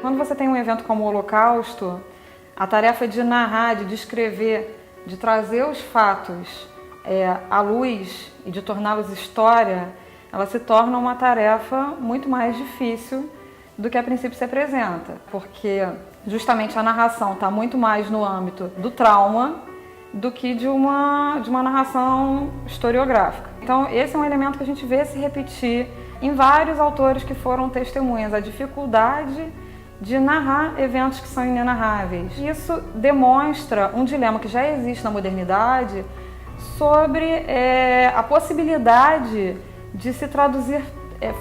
Quando você tem um evento como o Holocausto, a tarefa de narrar, de descrever, de trazer os fatos à luz e de torná-los história, ela se torna uma tarefa muito mais difícil do que a princípio se apresenta, porque justamente a narração está muito mais no âmbito do trauma do que de uma narração historiográfica. Então esse é um elemento que a gente vê se repetir em vários autores que foram testemunhas, a dificuldade de narrar eventos que são inenarráveis. Isso demonstra um dilema que já existe na modernidade sobre a possibilidade de se traduzir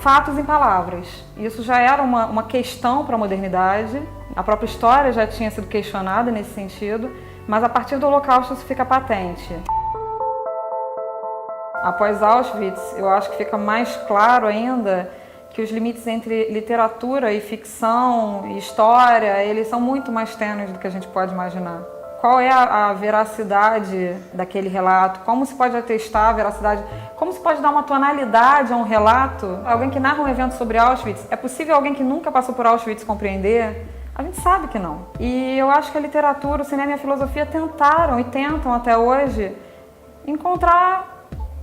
fatos em palavras. Isso já era uma questão para a modernidade, a própria história já tinha sido questionada nesse sentido, mas a partir do Holocausto isso fica patente. Após Auschwitz, eu acho que fica mais claro ainda que os limites entre literatura e ficção e história, eles são muito mais tênues do que a gente pode imaginar. Qual é a veracidade daquele relato? Como se pode atestar a veracidade? Como se pode dar uma tonalidade a um relato? Alguém que narra um evento sobre Auschwitz, é possível alguém que nunca passou por Auschwitz compreender? A gente sabe que não. E eu acho que a literatura, o cinema e a filosofia tentaram e tentam até hoje encontrar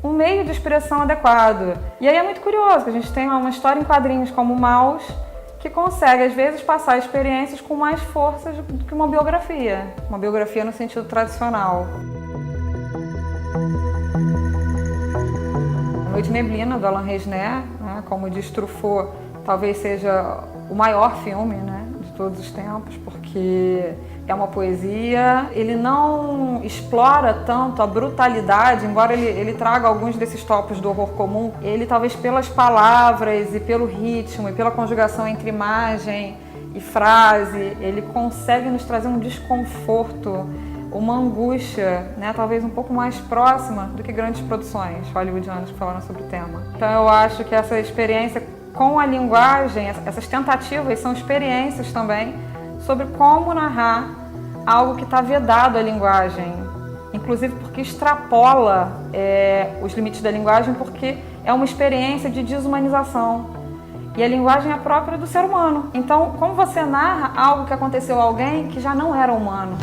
um meio de expressão adequado. E aí é muito curioso que a gente tem uma história em quadrinhos como Maus, que consegue, às vezes, passar experiências com mais força do que uma biografia no sentido tradicional. A Noite Neblina, do Alain Resnais, né, como diz Truffaut, talvez seja o maior filme, né, de todos os tempos, porque é uma poesia, ele não explora tanto a brutalidade, embora ele traga alguns desses topos do horror comum, ele talvez pelas palavras e pelo ritmo e pela conjugação entre imagem e frase, ele consegue nos trazer um desconforto, uma angústia, né, talvez um pouco mais próxima do que grandes produções hollywoodianas que falaram sobre o tema. Então eu acho que essa experiência com a linguagem, essas tentativas são experiências também sobre como narrar algo que está vedado à linguagem, inclusive porque extrapola os limites da linguagem, porque é uma experiência de desumanização. E a linguagem é própria do ser humano. Então, como você narra algo que aconteceu a alguém que já não era humano?